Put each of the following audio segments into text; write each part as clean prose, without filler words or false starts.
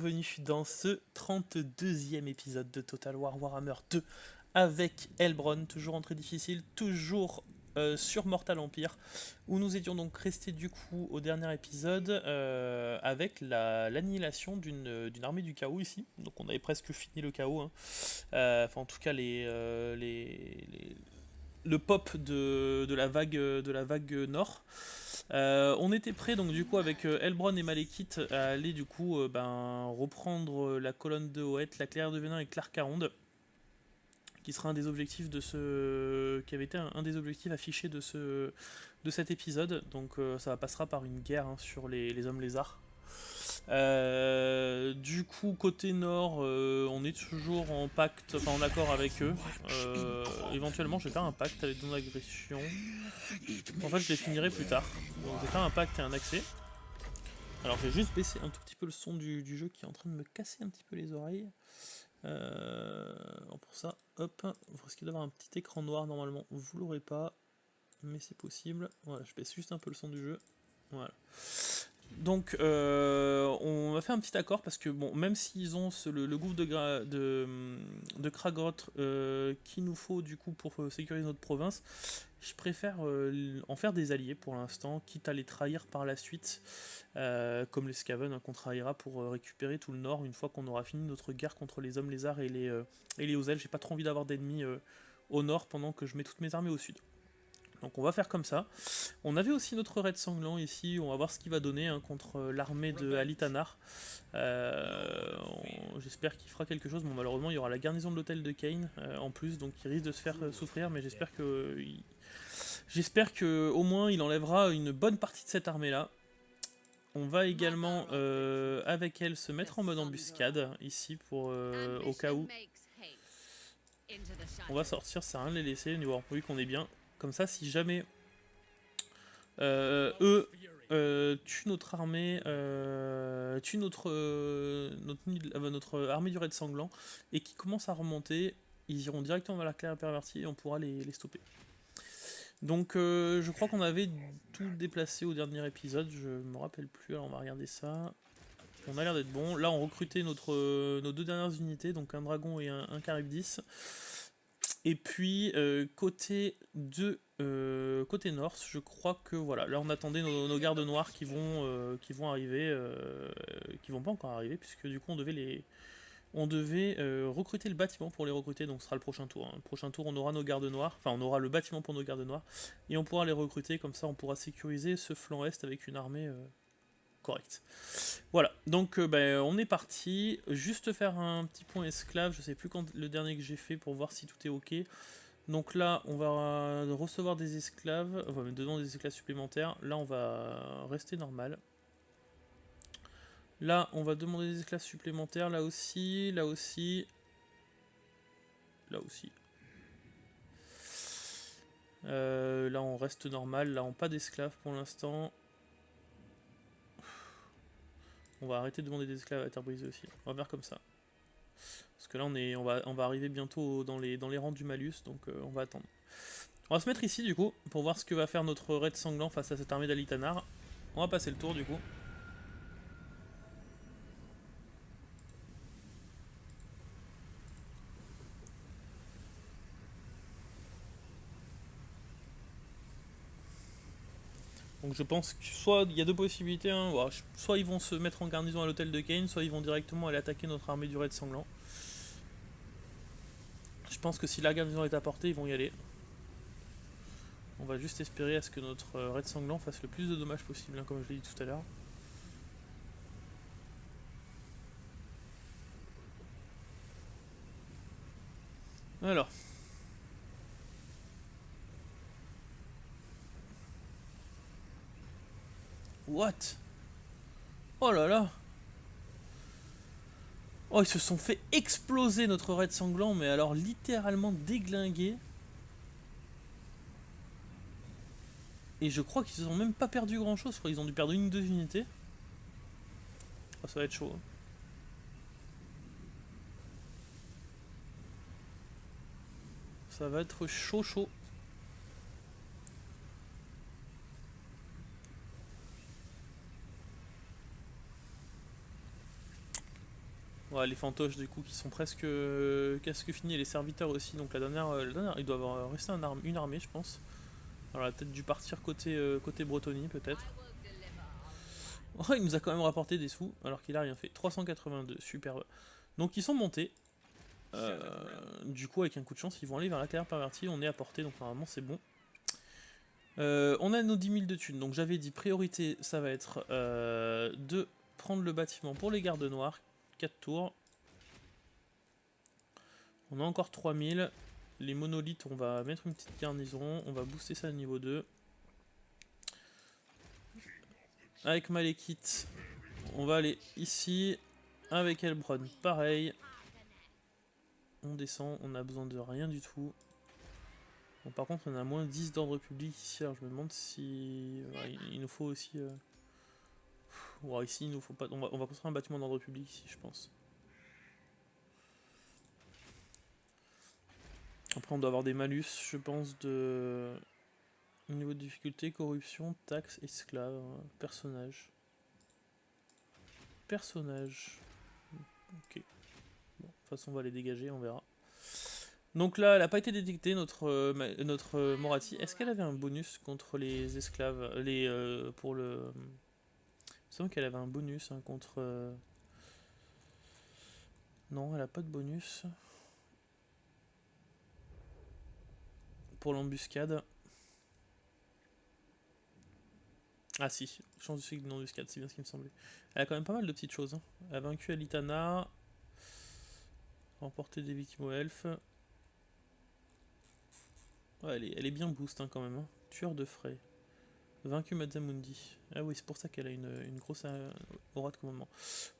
bienvenue dans ce 32e épisode de Total War Warhammer 2 avec Elbron, toujours en très difficile, toujours sur Mortal Empire, où nous étions donc restés du coup au dernier épisode avec l'annihilation d'une armée du chaos ici. Donc on avait presque fini le chaos, hein. Enfin en tout cas le pop de la vague nord. On était prêt donc du coup avec Elbron et Malekith à aller du coup reprendre la colonne de Hoët, la clairière de Venin et Clark-Caronde, qui sera un des objectifs de ce qui avait été un des objectifs affichés de cet épisode. Donc ça passera par une guerre, hein, sur les hommes lézards. Du coup, côté nord, on est toujours en pacte, enfin en accord avec eux. Éventuellement, je vais faire un pacte avec non-agression. En fait, je les finirai plus tard. Donc, je vais faire un pacte et un accès. Alors, je vais juste baisser un tout petit peu le son du jeu qui est en train de me casser un petit peu les oreilles. Pour ça, hop, vous risquez d'avoir un petit écran noir normalement. Vous l'aurez pas, mais c'est possible. Voilà, je baisse juste un peu le son du jeu. Voilà. Donc on va faire un petit accord parce que bon, même s'ils ont le gouffre de Kragroth qu'il nous faut du coup pour sécuriser notre province, je préfère en faire des alliés pour l'instant, quitte à les trahir par la suite, comme les Skaven, hein, qu'on trahira pour récupérer tout le nord une fois qu'on aura fini notre guerre contre les hommes lézards et les Ozel. J'ai pas trop envie d'avoir d'ennemis au nord pendant que je mets toutes mes armées au sud. Donc on va faire comme ça. On avait aussi notre raid sanglant ici, on va voir ce qu'il va donner, hein, contre l'armée de Alitanar. J'espère qu'il fera quelque chose. Bon, malheureusement il y aura la garnison de l'hôtel de Kane en plus, donc il risque de se faire souffrir, mais j'espère que au moins il enlèvera une bonne partie de cette armée là. On va également avec elle se mettre en mode embuscade ici pour au cas où. On va sortir, ça sert à rien de les laisser, vu qu'on est bien. Comme ça, si jamais eux tuent notre armée, tuent notre armée du raid sanglant, et qui commencent à remonter, ils iront directement vers la clairière pervertie et on pourra les stopper. Donc je crois qu'on avait tout déplacé au dernier épisode, je me rappelle plus, alors on va regarder ça. On a l'air d'être bon. Là on recrutait nos deux dernières unités, donc un dragon et un Charybdis. Et puis côté North, je crois que voilà, là on attendait nos gardes noirs qui vont arriver, qui vont pas encore arriver, puisque du coup on devait recruter le bâtiment pour les recruter, donc ce sera le prochain tour, hein. Le prochain tour on aura nos gardes noirs, enfin on aura le bâtiment pour nos gardes noirs, et on pourra les recruter, comme ça on pourra sécuriser ce flanc est avec une armée correcte. Voilà, donc on est parti. Juste faire un petit point esclave, je sais plus quand le dernier que j'ai fait pour voir si tout est ok. Donc là, on va recevoir des esclaves, on va mettre dedans des esclaves supplémentaires. Là, on va rester normal. Là, on va demander des esclaves supplémentaires, là aussi, là aussi. Là aussi. Là, on reste normal, là, on pas d'esclaves pour l'instant. On va arrêter de demander des esclaves à terre brisée aussi. On va faire comme ça. Parce que là, on va arriver bientôt dans les rangs du malus, donc on va attendre. On va se mettre ici, du coup, pour voir ce que va faire notre raid sanglant face à cette armée d'Alitanar. On va passer le tour, du coup. Donc je pense que soit il y a deux possibilités, hein. Voilà, soit ils vont se mettre en garnison à l'hôtel de Kane, soit ils vont directement aller attaquer notre armée du raid sanglant. Je pense que si la garnison est à portée, ils vont y aller. On va juste espérer à ce que notre raid sanglant fasse le plus de dommages possible, hein, comme je l'ai dit tout à l'heure. Alors. What? Oh là là! Oh, ils se sont fait exploser notre raid sanglant, mais alors littéralement déglinguer. Et je crois qu'ils ont même pas perdu grand chose, je crois qu'ils ont dû perdre une ou deux unités. Oh, ça va être chaud, hein. Ça va être chaud chaud. Ouais, les fantoches du coup qui sont presque finis, et les serviteurs aussi, donc ils doivent rester une armée je pense. Alors elle a peut-être dû partir côté Bretonnie peut-être. Oh, il nous a quand même rapporté des sous alors qu'il a rien fait. 382, superbe. Donc ils sont montés. Du coup avec un coup de chance ils vont aller vers la carrière pervertie, on est à portée donc normalement c'est bon. On a nos 10 000 de thunes, donc j'avais dit priorité ça va être de prendre le bâtiment pour les gardes noirs, 4 tours. On a encore 3000. Les monolithes, on va mettre une petite garnison. On va booster ça à niveau 2. Avec Malekith, on va aller ici. Avec Elbron, pareil. On descend, on a besoin de rien du tout. Bon, par contre, on a moins 10 d'ordre public ici. Alors je me demande si. Ouais, il nous faut aussi. Ouais, ici, il nous faut pas. On va construire un bâtiment d'ordre public ici, je pense. Après, on doit avoir des malus, je pense, de. Niveau de difficulté, corruption, taxes, esclaves, personnage. Personnage. Ok. Bon, de toute façon, on va les dégager, on verra. Donc là, elle n'a pas été détectée, notre Morati. Est-ce qu'elle avait un bonus contre les esclaves pour le... Il me semble qu'elle avait un bonus contre... Non, elle n'a pas de bonus. Pour l'embuscade. Ah si, chance de succès de l'embuscade, c'est bien ce qui me semblait. Elle a quand même pas mal de petites choses. Hein. Elle a vaincu Alitana. Remporté des victimes aux elfes. Ouais, elle est bien boost hein, quand même. Hein. Tueur de frais. Vaincu Mazamundi. Ah oui, c'est pour ça qu'elle a une grosse aura de commandement.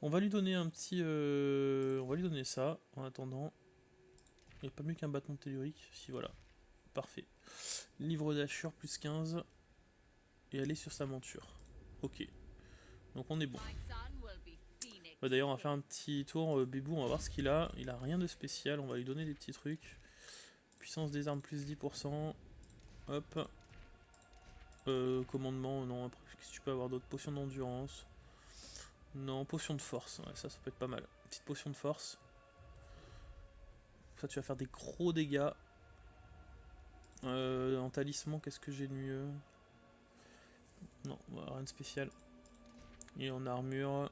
On va lui donner un petit... On va lui donner ça, en attendant. Il n'y a pas mieux qu'un bâton tellurique. Si, voilà. Parfait. Livre d'Achur, plus 15. Et aller sur sa monture. Ok. Donc on est bon. Ouais, d'ailleurs, on va faire un petit tour. Bébou, on va voir ce qu'il a. Il a rien de spécial. On va lui donner des petits trucs. Puissance des armes, plus 10%. Hop. Commandement, non. Après, qu'est-ce que tu peux avoir d'autre? Potion d'endurance. Non, potion de force. Ouais, ça peut être pas mal. Petite potion de force. Ça, tu vas faire des gros dégâts. En talisman, qu'est-ce que j'ai de mieux? Non, rien de spécial. Et en armure.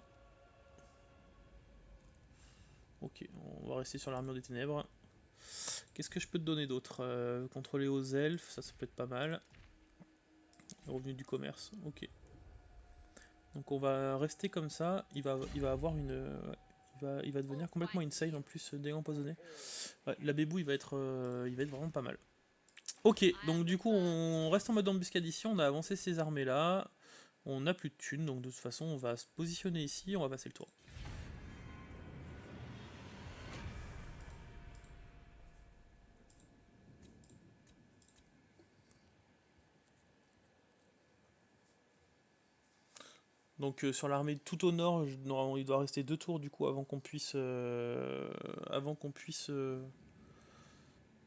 Ok, on va rester sur l'armure des ténèbres. Qu'est-ce que je peux te donner d'autre? Contrôler aux elfes, ça peut être pas mal. Revenu du commerce, ok. Donc on va rester comme ça. Il va avoir une. Il va devenir complètement insane en plus dégâts empoisonnés. Ouais, la bébou il va être vraiment pas mal. Ok, donc du coup on reste en mode embuscade ici, on a avancé ces armées là. On n'a plus de thunes, donc de toute façon on va se positionner ici, on va passer le tour. Donc sur l'armée tout au nord, normalement il doit rester 2 tours du coup avant qu'on puisse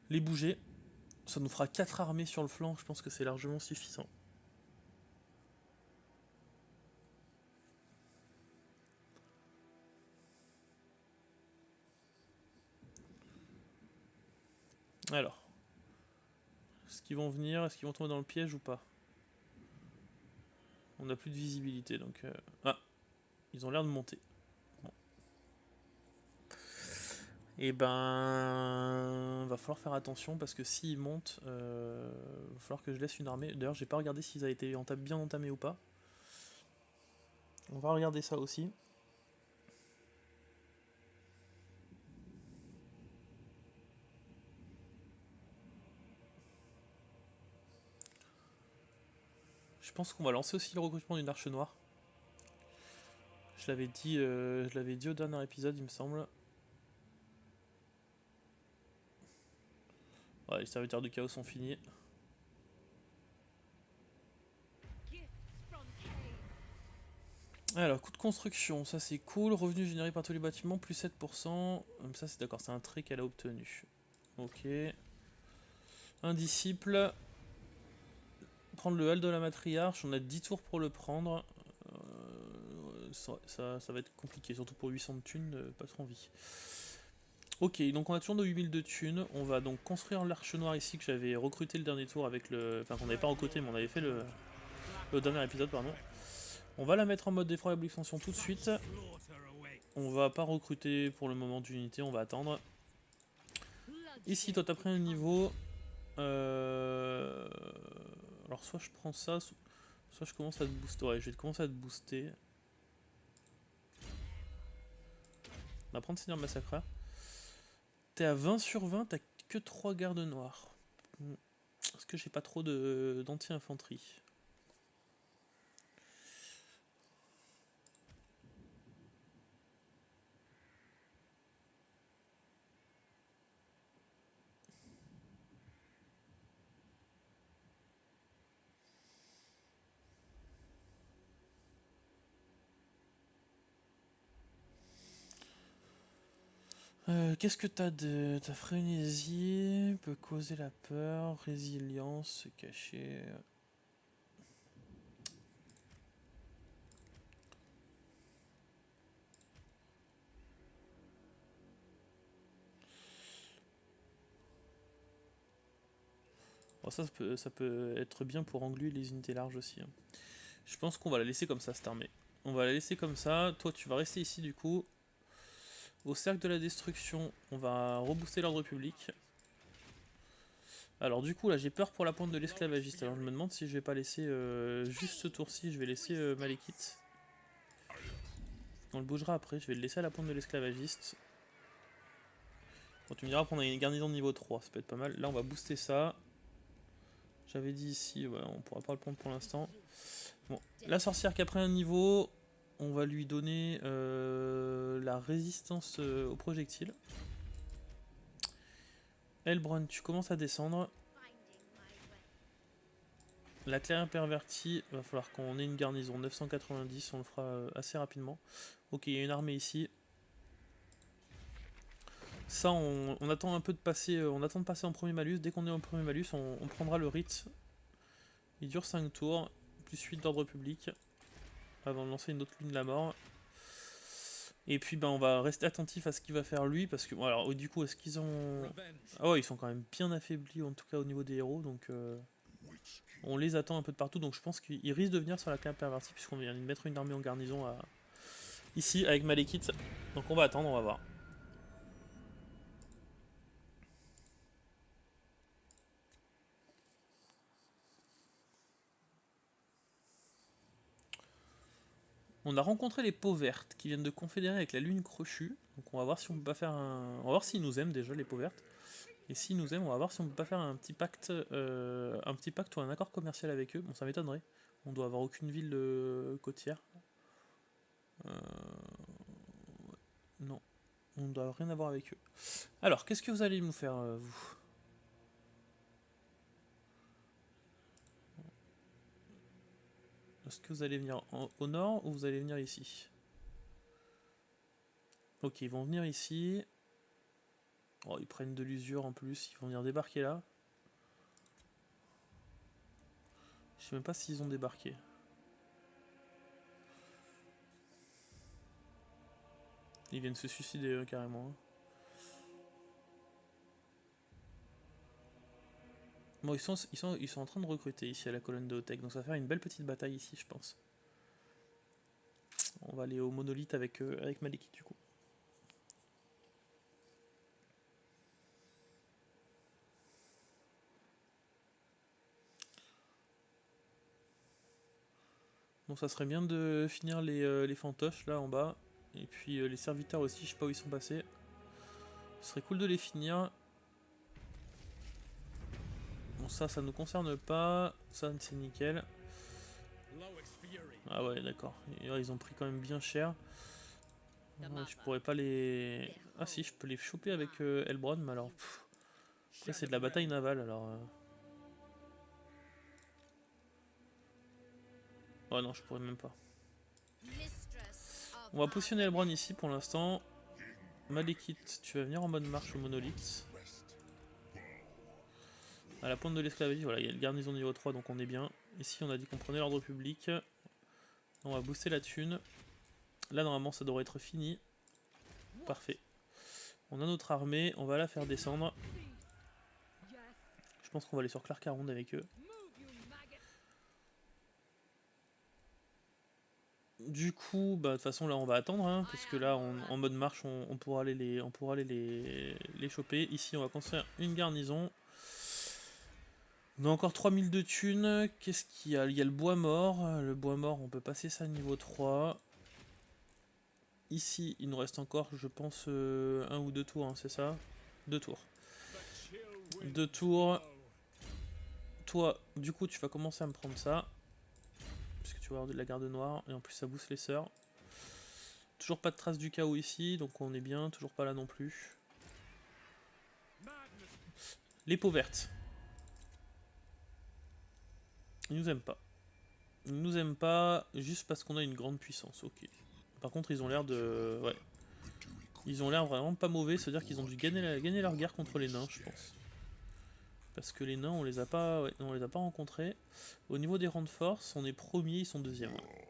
les bouger. Ça nous fera 4 armées sur le flanc, je pense que c'est largement suffisant. Alors, est-ce qu'ils vont venir? Est-ce qu'ils vont tomber dans le piège ou pas? On n'a plus de visibilité donc... Ah, ils ont l'air de monter. Bon. Et ben... va falloir faire attention parce que s'ils montent, va falloir que je laisse une armée. D'ailleurs, j'ai pas regardé s'ils avaient été bien entamés ou pas. On va regarder ça aussi. Je pense qu'on va lancer aussi le recrutement d'une arche noire. Je l'avais dit au dernier épisode, il me semble. Ouais, les serviteurs du chaos sont finis. Alors, coût de construction, ça c'est cool. Revenu généré par tous les bâtiments, plus 7%. Ça c'est d'accord, c'est un trait qu'elle a obtenu. Ok. Un disciple. Prendre le hall de la matriarche, on a 10 tours pour le prendre. ça va être compliqué, surtout pour 800 de thunes, pas trop envie. Ok, donc on a toujours nos 8000 de thunes, on va donc construire l'arche noire ici que j'avais recruté le dernier tour avec le... Enfin qu'on n'avait pas recruté mais on avait fait le dernier épisode, pardon. On va la mettre en mode effroyable extension tout de suite. On va pas recruter pour le moment d'unité, on va attendre. Ici, toi t'as pris un niveau. Alors soit je prends ça, soit je commence à te booster. Ouais, je vais commencer à te booster. On va prendre Seigneur Massacreur. T'es à 20 sur 20, t'as que 3 gardes noirs. Est-ce que j'ai pas trop d'anti-infanterie? Qu'est-ce que t'as de... Ta frénésie peut causer la peur, résilience, se cacher... Bon, ça peut être bien pour engluer les unités larges aussi. Hein. Je pense qu'on va la laisser comme ça, cette armée. On va la laisser comme ça. Toi, tu vas rester ici, du coup. Au cercle de la destruction, on va rebooster l'ordre public. Alors du coup, là, j'ai peur pour la pointe de l'esclavagiste. Alors je me demande si je vais pas laisser juste ce tour-ci. Je vais laisser Malekith. On le bougera après. Je vais le laisser à la pointe de l'esclavagiste. Bon, tu me diras qu'on a une garnison de niveau 3. Ça peut être pas mal. Là, on va booster ça. J'avais dit ici, ouais, on pourra pas le prendre pour l'instant. Bon, la sorcière qui a pris un niveau, on va lui donner la résistance aux projectiles. Elbron, tu commences à descendre. La clairière pervertie, va falloir qu'on ait une garnison 990, on le fera assez rapidement. Ok, il y a une armée ici. Ça, on attend un peu de passer, on attend de passer en premier malus. Dès qu'on est en premier malus, on prendra le rite. Il dure 5 tours, plus 8 d'ordre public, avant de lancer une autre ligne de la mort. Et puis on va rester attentif à ce qu'il va faire lui, parce que, bon, alors du coup, est-ce qu'ils ont... Ah ouais, ils sont quand même bien affaiblis, en tout cas au niveau des héros, donc... On les attend un peu de partout, donc je pense qu'ils risquent de venir sur la clairière pervertie, puisqu'on vient de mettre une armée en garnison ici, avec Malekith. Donc on va attendre, on va voir. On a rencontré les peaux vertes qui viennent de confédérer avec la lune crochue. Donc on va voir si on peut pas faire un... On va voir s'ils nous aiment déjà, les peaux vertes. Et s'ils nous aiment, on va voir si on peut pas faire un petit pacte ou un accord commercial avec eux. Bon, ça m'étonnerait. On doit avoir aucune ville côtière. Non, on ne doit rien avoir avec eux. Alors, qu'est-ce que vous allez nous faire, vous? Est-ce que vous allez venir au nord ou vous allez venir ici? Ok, ils vont venir ici. Oh, ils prennent de l'usure en plus, ils vont venir débarquer là. Je sais même pas s'ils ont débarqué. Ils viennent se suicider carrément. Bon, ils sont en train de recruter ici à la colonne de Hotech, donc ça va faire une belle petite bataille ici, je pense. On va aller au monolithe avec Malekith du coup. Bon, ça serait bien de finir les fantoches là en bas. Et puis les serviteurs aussi, je sais pas où ils sont passés. Ce serait cool de les finir. Bon, ça nous concerne pas. Ça, c'est nickel. Ah ouais, d'accord. Ils ont pris quand même bien cher. Ouais, je pourrais pas les... Ah si, je peux les choper avec Elbron, mais alors... Là, c'est de la bataille navale, alors... Oh non, je pourrais même pas. On va positionner Elbron ici pour l'instant. Malekith, tu vas venir en mode marche au monolithe. À la pointe de l'esclavage, voilà, il y a le garnison niveau 3, donc on est bien. Ici, on a dit qu'on prenait l'ordre public. On va booster la thune. Là normalement ça devrait être fini. Parfait. On a notre armée, on va la faire descendre. Je pense qu'on va aller sur Clark Around avec eux. Du coup, bah de toute façon là on va attendre, hein, parce que là en mode marche on pourra aller les choper. Ici on va construire une garnison. On a encore 3000 de thunes. Qu'est-ce qu'il y a? Il y a le bois mort. Le bois mort, on peut passer ça à niveau 3. Ici, il nous reste encore, je pense, un ou deux tours, hein, c'est ça? 2 tours. 2 tours. Toi, du coup, tu vas commencer à me prendre ça. Parce que tu vas avoir de la garde noire. Et en plus, ça booste les sœurs. Toujours pas de trace du chaos ici, donc on est bien. Toujours pas là non plus. Les peaux vertes. Ils nous aiment pas. Ils nous aiment pas juste parce qu'on a une grande puissance, ok. Par contre, ils ont l'air de... Ouais. Ils ont l'air vraiment pas mauvais, c'est-à-dire qu'ils ont dû gagner leur guerre contre les nains, je pense. Parce que les nains, on les a pas, ouais, on les a pas rencontrés. Au niveau des rangs de force, on est premier, ils sont deuxième. Ouais.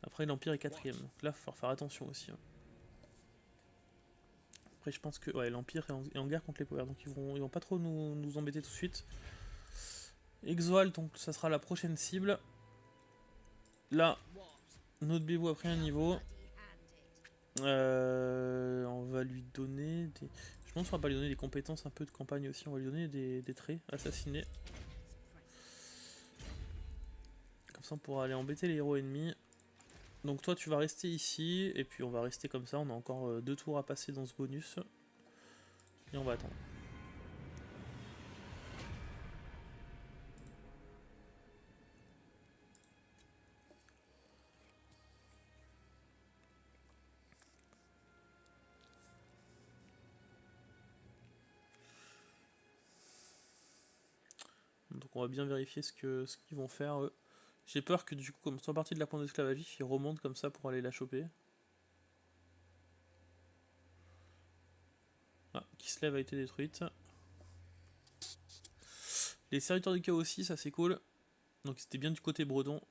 Après, l'Empire est quatrième. Donc là, il va falloir faire attention aussi. Hein. Après, je pense que ouais, l'Empire est en guerre contre les Powers, donc ils vont pas trop nous embêter tout de suite. Exoal, donc ça sera la prochaine cible. Là, notre bébou a pris un niveau. On va lui donner des... Je pense qu'on va pas lui donner des compétences un peu de campagne aussi, on va lui donner des traits, assassiner. Comme ça on pourra aller embêter les héros ennemis. Donc toi tu vas rester ici, et puis on va rester comme ça, on a encore 2 tours à passer dans ce bonus. Et on va attendre. Donc on va bien vérifier ce qu'ils vont faire eux. J'ai peur que du coup, comme soit partie de la pointe d'esclavagisme, ils remontent comme ça pour aller la choper. Ah, Kislev a été détruite. Les serviteurs du chaos aussi, ça c'est cool. Donc c'était bien du côté breton.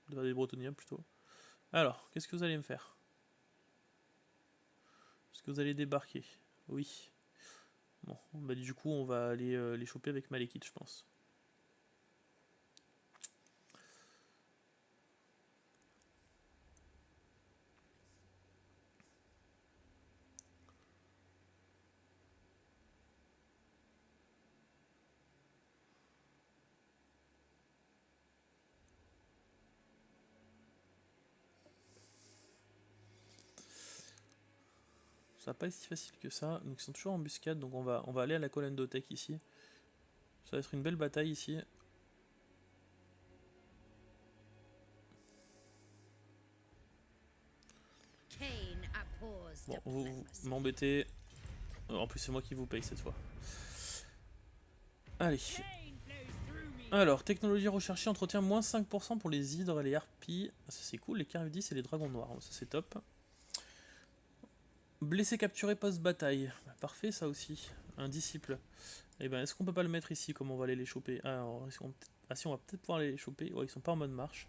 Des bretoniens plutôt. Alors, qu'est-ce que vous allez me faire? Est-ce que vous allez débarquer? Oui. Bon, bah du coup on va aller les choper avec Malekith je pense. Ça va pas être si facile que ça. Donc ils sont toujours en embuscade, donc on va aller à la colonne d'Otech ici. Ça va être une belle bataille ici. Bon, vous m'embêtez. En plus c'est moi qui vous paye cette fois. Allez. Alors, technologie recherchée, entretien moins 5% pour les hydres et les harpies. Ça c'est cool, les Charybdis et les dragons noirs, ça c'est top. Blessé capturé post-bataille. Bah, parfait ça aussi. Un disciple. Et ben est-ce qu'on peut pas le mettre ici comme on va aller les choper? Ah, si on va peut-être pouvoir les choper. Ouais, ils sont pas en mode marche.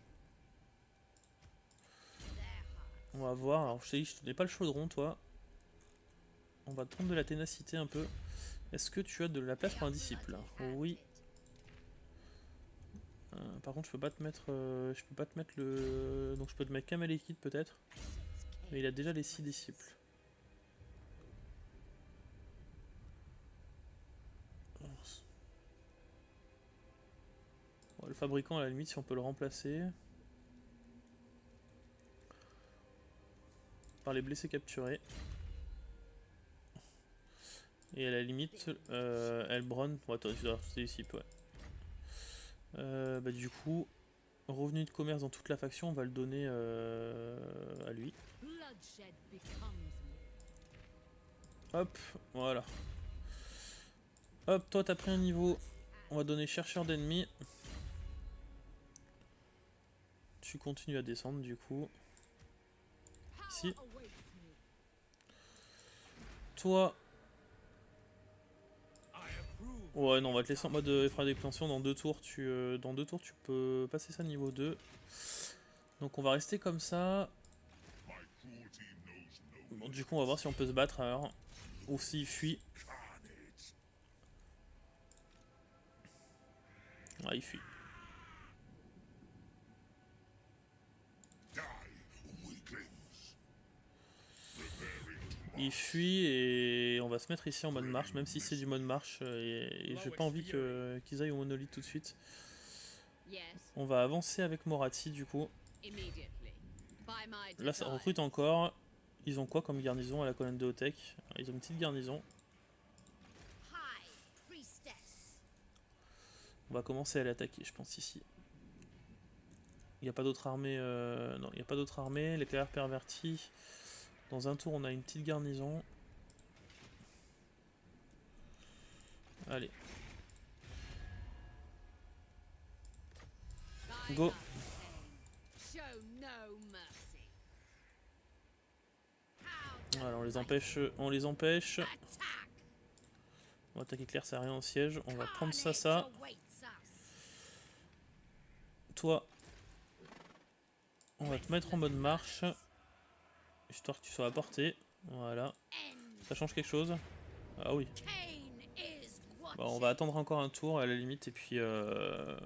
On va voir. Alors je te dis, je te donnais pas le chaudron toi. On va te prendre de la ténacité un peu. Est-ce que tu as de la place pour un disciple? Oui. Par contre je peux pas te mettre. Je peux pas te mettre le. Donc je peux te mettre qu'un Malekith peut-être. Mais il a déjà les 6 disciples. Bon, le fabricant à la limite si on peut le remplacer. Par les blessés capturés. Et à la limite, Elbron, ouais, attends, tu dois avoir tous tes disciples, ouais. Bah du coup, revenu de commerce dans toute la faction, on va le donner à lui. Hop, voilà. Hop, toi t'as pris un niveau, on va donner chercheur d'ennemis. Tu continues à descendre du coup. Ici. Toi... Ouais non, on va te laisser en mode effraie d'expansion dans 2 tours. Dans 2 tours tu peux passer ça niveau 2. Donc on va rester comme ça. Bon, du coup on va voir si on peut se battre alors. Ou s'il fuit. Ah, il fuit. Il fuit et on va se mettre ici en mode marche, même si c'est du mode marche. Et j'ai pas envie qu'ils aillent au monolithe tout de suite. On va avancer avec Moratti du coup. Là ça recrute encore. Ils ont quoi comme garnison à la colonne de Hotech? Ils ont une petite garnison. On va commencer à l'attaquer, je pense, ici. Il n'y a pas d'autre armée. Non, il n'y a pas d'autre armée. Les PR pervertis. Dans un tour, on a une petite garnison. Allez. Go. Voilà, on les empêche. On les empêche. On va attaquer clair, ça sert à rien au siège. On va prendre ça. Toi, on va te mettre en mode marche. Histoire que tu sois à portée. Voilà. Ça change quelque chose? Ah oui. Bon, on va attendre encore un tour à la limite et puis on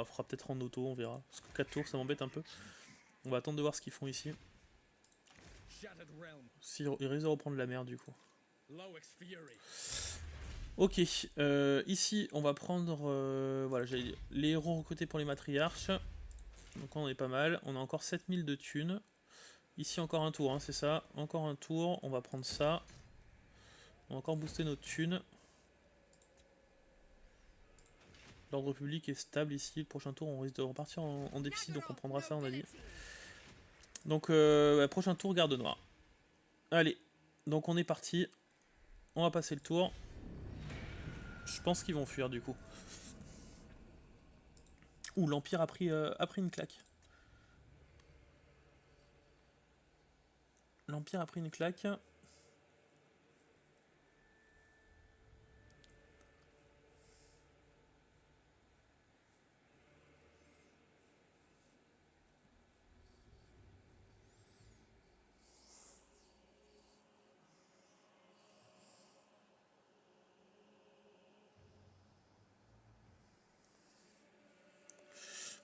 fera peut-être en auto, on verra. Parce que 4 tours ça m'embête un peu. On va attendre de voir ce qu'ils font ici. Ils risquent de reprendre la mer du coup. Ok, ici on va prendre voilà, les héros recrutés pour les matriarches. Donc on est pas mal. On a encore 7000 de thunes. Ici encore un tour, hein, c'est ça. Encore un tour, on va prendre ça. On va encore booster notre thunes. L'ordre public est stable ici. Le prochain tour, on risque de repartir en déficit, donc on prendra ça, on a dit. Donc, prochain tour, garde noire. Allez, donc on est parti. On va passer le tour. Je pense qu'ils vont fuir du coup. Ouh, l'Empire a pris une claque. L'Empire a pris une claque.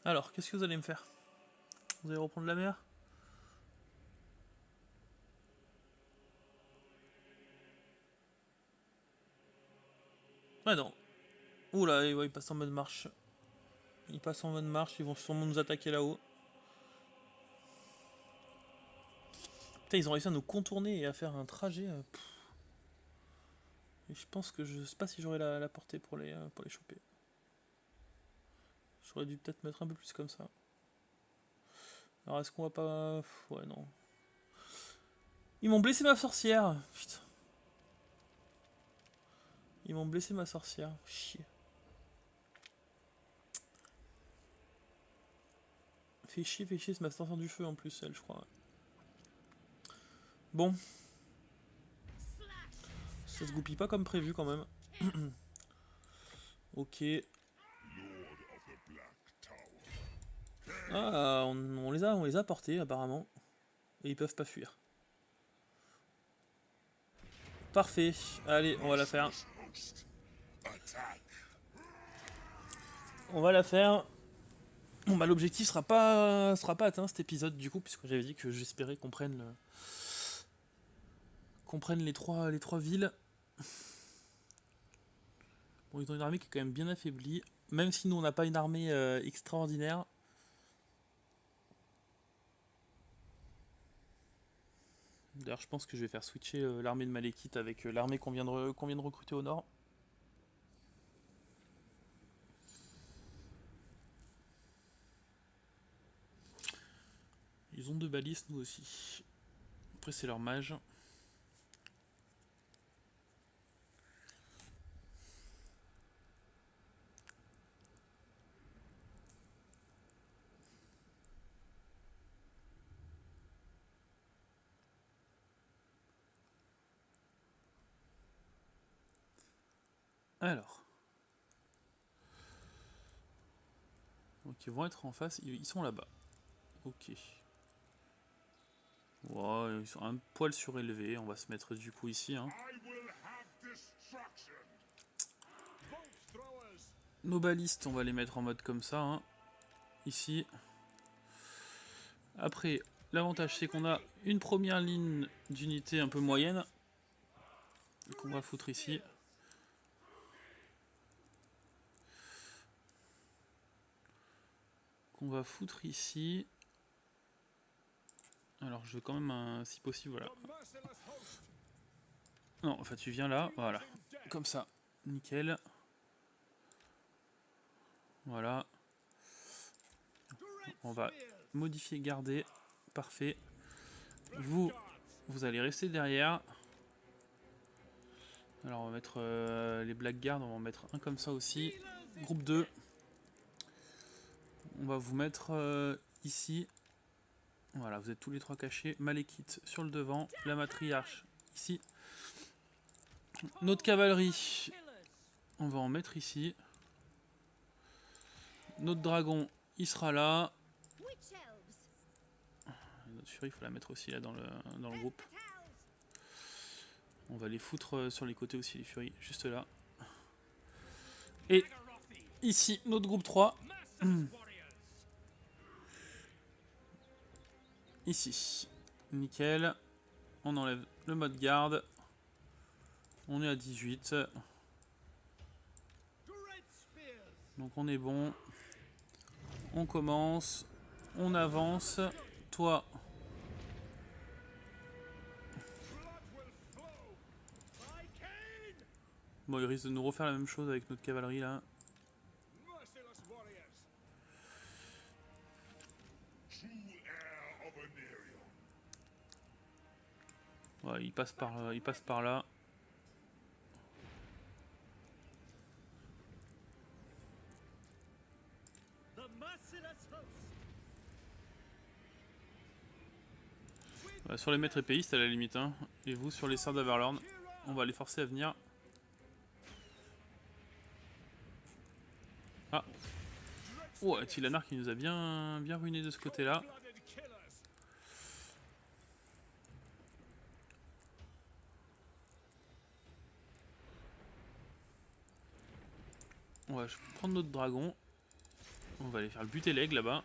Alors, qu'est-ce que vous allez me faire? Vous allez reprendre la mer? Ouais, non. Oula, ouais, ils passent en mode marche. Ils passent en mode marche, ils vont sûrement nous attaquer là-haut. Putain, ils ont réussi à nous contourner et à faire un trajet. Et je pense que je sais pas si j'aurai la portée pour les choper. J'aurais dû peut-être mettre un peu plus comme ça. Alors est-ce qu'on va pas... Ouais, non. Ils m'ont blessé ma sorcière. Putain. Ils m'ont blessé ma sorcière. Chier. Fait chier, c'est ma sorcière du feu en plus, elle, je crois. Bon. Ça se goupille pas comme prévu quand même. Ok. Ah, on les a portés apparemment. Et ils peuvent pas fuir. Parfait. Allez, on va la faire. On va la faire. Bon bah l'objectif sera pas atteint cet épisode du coup, puisque j'avais dit que j'espérais qu'on prenne les trois villes. Bon, ils ont une armée qui est quand même bien affaiblie. Même si nous on n'a pas une armée extraordinaire. D'ailleurs je pense que je vais faire switcher l'armée de Malekith avec l'armée qu'on vient de recruter au nord. Ils ont 2 balises, nous aussi. Après c'est leur mage. Alors. Donc ils vont être en face, ils sont là-bas. Ok. Ouais, ils sont un poil surélevés. On va se mettre du coup ici. Hein. Nos balistes, on va les mettre en mode comme ça. Hein. Ici. Après, l'avantage c'est qu'on a une première ligne d'unité un peu moyenne. Qu'on va foutre ici. Qu'on va foutre ici. Alors je veux quand même, si possible, voilà. Non, enfin tu viens là, voilà. Comme ça, nickel. Voilà. On va modifier, garder. Parfait. Vous allez rester derrière. Alors on va mettre les blackguards, on va en mettre un comme ça aussi. Groupe 2. On va vous mettre ici. Voilà, vous êtes tous les trois cachés. Malekith sur le devant. La matriarche ici. Notre cavalerie, on va en mettre ici. Notre dragon, il sera là. Notre furie, il faut la mettre aussi là dans le groupe. On va les foutre sur les côtés aussi, les furies, juste là. Et ici, notre groupe 3. Ici. Nickel. On enlève le mode garde. On est à 18. Donc on est bon. On commence. On avance. Toi. Bon, il risque de nous refaire la même chose avec notre cavalerie là. Ouais, il passe par là. Ouais, sur les maîtres épéistes à la limite, hein. Et vous sur les sœurs d'Averlorn, on va les forcer à venir. Ah. Ouais, Tilanar qui nous a bien ruiné de ce côté-là. On va prendre notre dragon. On va aller faire le buter l'aigle là-bas.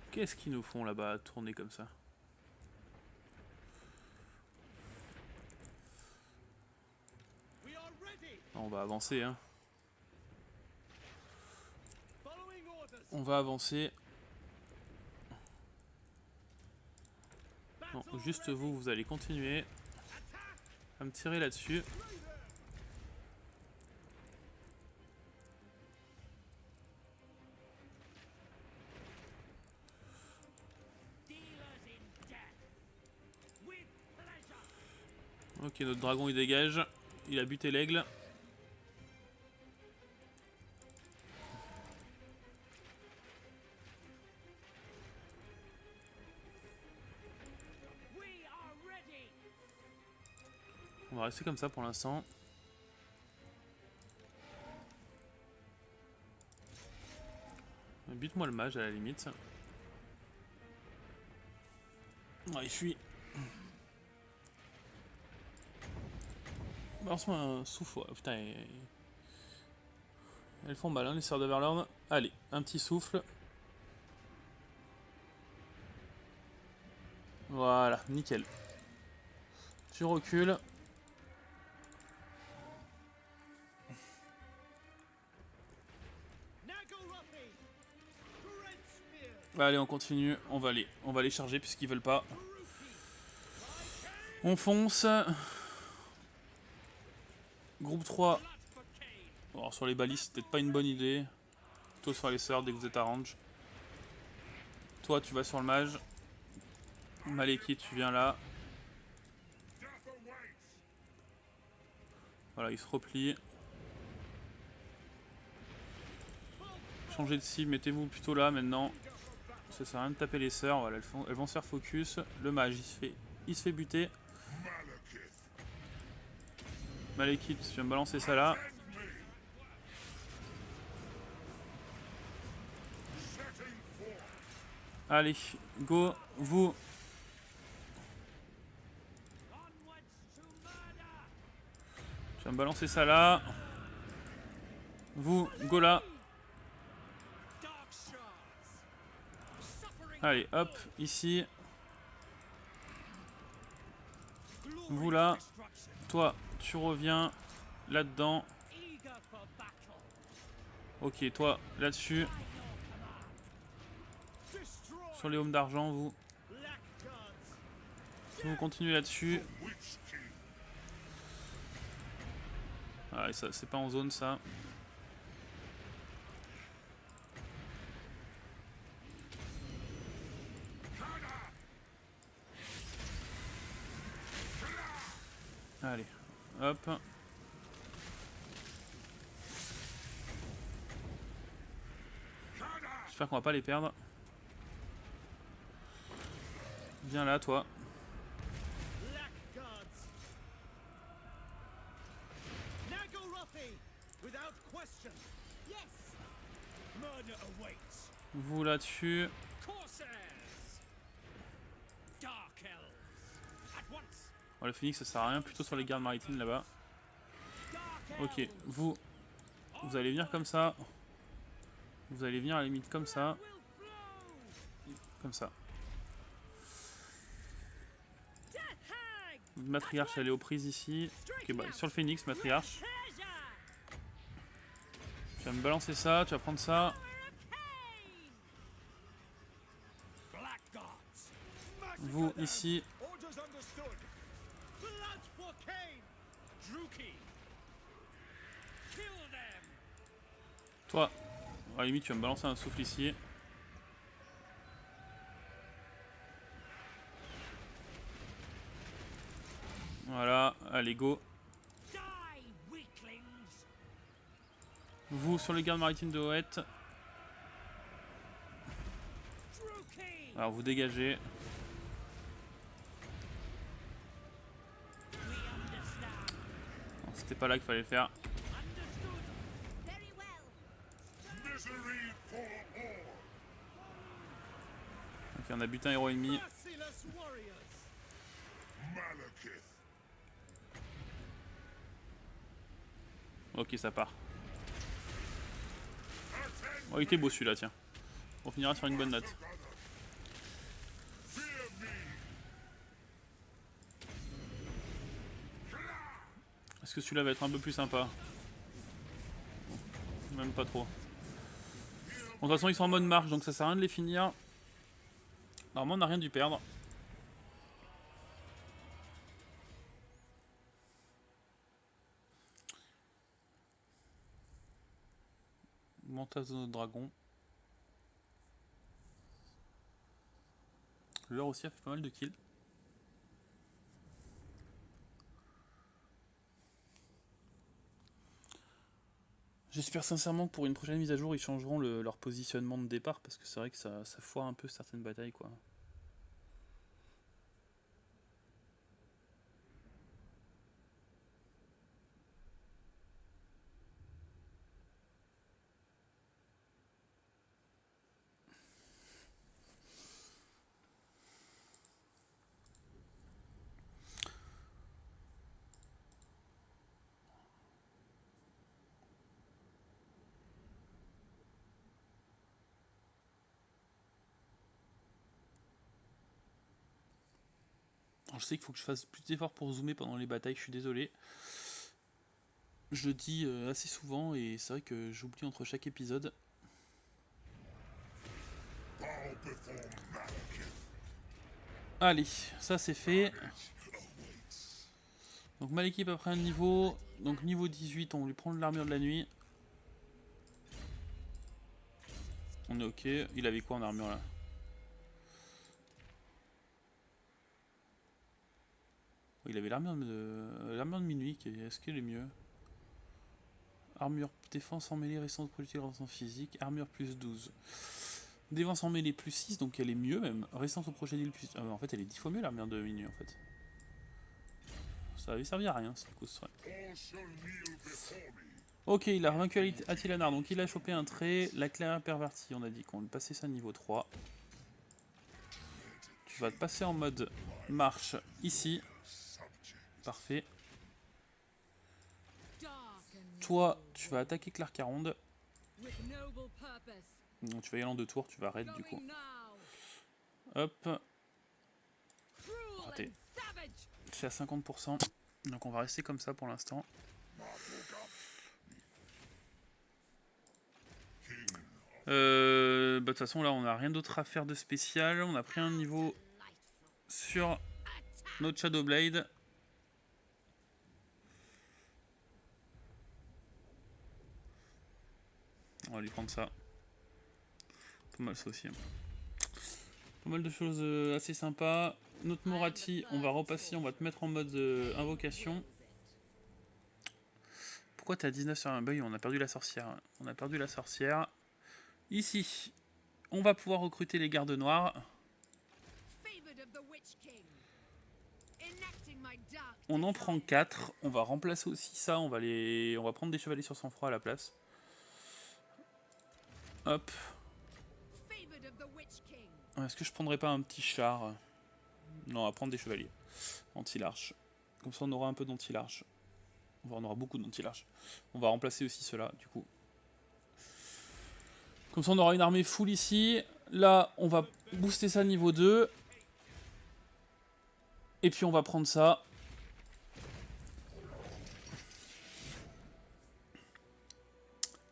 Qu'est-ce qu'ils nous font là-bas à tourner comme ça? On va avancer, hein. On va avancer. Non, juste vous, vous allez continuer à me tirer là-dessus. Ok, notre dragon il dégage. Il a buté l'aigle. On va rester comme ça pour l'instant. Bute-moi le mage à la limite. Ouais, il fuit. Balance-moi un souffle. Oh, putain, elles font mal, hein, les sœurs d'Averlorn. Allez, un petit souffle. Voilà, nickel. Tu recules. Allez, on continue. On va les charger puisqu'ils veulent pas. On fonce. Groupe 3. Alors, sur les balistes, peut-être pas une bonne idée. Plutôt sur les sœurs dès que vous êtes à range. Toi, tu vas sur le mage. Malekith, tu viens là. Voilà, il se replie. Changez de cible, mettez-vous plutôt là maintenant. Ça sert à rien de taper les sœurs. Voilà, elles vont se faire focus. Le mage, il se fait buter. Malekith, tu viens me balancer ça là. Allez, go, vous. Je vais me balancer ça là. Vous, go là. Allez, hop, ici. Vous là. Toi, tu reviens là-dedans. Ok, toi, là-dessus. Sur les hommes d'argent, vous. Vous continuez là-dessus. Ah, ça, c'est pas en zone, ça. Allez, hop. J'espère qu'on va pas les perdre. Viens là, toi. Vous là-dessus. Bon, le phoenix ça sert à rien, plutôt sur les gardes maritimes là-bas. Ok, vous allez venir comme ça. Vous allez venir à la limite comme ça. Comme ça. Matriarche elle est aux prises ici. Ok, bah sur le phoenix, matriarche. Tu vas me balancer ça, tu vas prendre ça. Vous ici. Toi, à la limite tu vas me balancer un souffle ici. Voilà, allez go. Vous sur les gardes maritimes de Hoët. Alors vous dégagez. C'était pas là qu'il fallait le faire. Ok, on a buté un héros ennemi. Ok, ça part. Oh, il était beau celui-là, tiens. On finira sur une bonne note. Est-ce que celui-là va être un peu plus sympa? Même pas trop. Bon, de toute façon, ils sont en mode marche, donc ça sert à rien de les finir. Normalement, on n'a rien dû perdre. Montage de notre dragon. Le leur aussi a fait pas mal de kills. J'espère sincèrement que pour une prochaine mise à jour, ils changeront leur positionnement de départ, parce que c'est vrai que ça foire un peu certaines batailles, quoi. Alors, je sais qu'il faut que je fasse plus d'efforts pour zoomer pendant les batailles, je suis désolé. Je le dis assez souvent et c'est vrai que j'oublie entre chaque épisode. Allez, ça c'est fait. Donc Malekith après un niveau. Donc niveau 18, on lui prend de l'armure de la nuit. On est ok. Il avait quoi en armure là? Il avait l'armure de minuit. Est-ce qu'elle est mieux? Armure défense en mêlée, résistance projectile, résistance physique. Armure plus 12. Défense en mêlée plus 6, donc elle est mieux même. Résistance au projectile plus... en fait elle est 10 fois mieux l'armure de minuit en fait. Ça avait servi à rien, c'est coup ce serait. Ok, il a vaincu Attilanar, donc il a chopé un trait. La claire pervertie, on a dit qu'on lui passait ça niveau 3. tu vas te passer en mode marche ici. Parfait. Toi, tu vas attaquer Clark-Caronde. Donc tu vas y aller en 2 tours, tu vas raid du coup. Hop. Raté. C'est à 50%. Donc on va rester comme ça pour l'instant. De toute façon là on n'a rien d'autre à faire de spécial. On a pris un niveau sur notre Shadowblade. On va lui prendre ça. Pas mal ça aussi. Pas mal de choses assez sympas. Notre Morati, on va repasser, on va te mettre en mode invocation. Pourquoi t'as 19 sur un bug? On a perdu la sorcière. On a perdu la sorcière. Ici, on va pouvoir recruter les gardes noirs. On en prend 4. On va remplacer aussi ça. On va prendre des chevaliers sur sang-froid à la place. Hop. Est-ce que je prendrais pas un petit char? Non, on va prendre des chevaliers. Anti-large. Comme ça, on aura un peu d'anti-large. On aura beaucoup d'anti-large. On va remplacer aussi cela, du coup. Comme ça, on aura une armée full ici. Là, on va booster ça niveau 2. Et puis, on va prendre ça.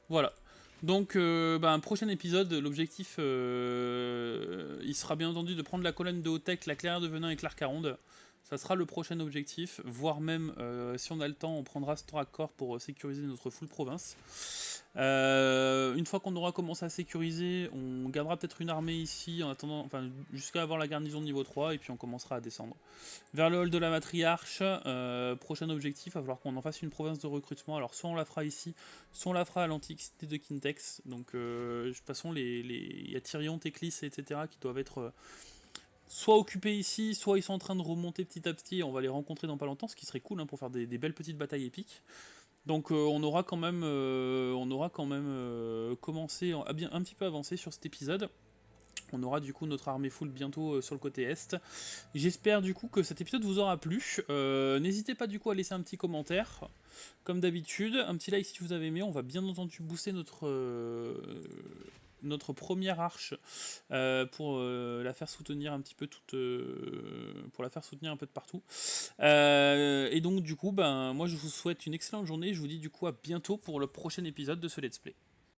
Voilà. Donc, un prochain épisode, l'objectif, il sera bien entendu de prendre la colonne de Hautec, la clairière de Venin et Clark-Caronde. Ça sera le prochain objectif, voire même, si on a le temps, on prendra ce accord pour sécuriser notre full province. Une fois qu'on aura commencé à sécuriser, on gardera peut-être une armée ici, en attendant, enfin, jusqu'à avoir la garnison de niveau 3, et puis on commencera à descendre. Vers le hall de la matriarche, prochain objectif, il va falloir qu'on en fasse une province de recrutement. Alors soit on la fera ici, soit on la fera à l'antique cité de Kintex. Donc de toute façon, il y a Tyrion, Teclis, etc. qui doivent être soit occupés ici, soit ils sont en train de remonter petit à petit. On va les rencontrer dans pas longtemps, ce qui serait cool pour faire des belles petites batailles épiques. Donc on aura quand même, commencé à un petit peu avancer sur cet épisode. On aura du coup notre armée full bientôt sur le côté est. J'espère du coup que cet épisode vous aura plu. N'hésitez pas du coup à laisser un petit commentaire. Comme d'habitude, un petit like si vous avez aimé. On va bien entendu booster notre première arche pour la faire soutenir un petit peu pour la faire soutenir un peu de partout. Et donc du coup, moi je vous souhaite une excellente journée. Je vous dis du coup à bientôt pour le prochain épisode de ce Let's Play.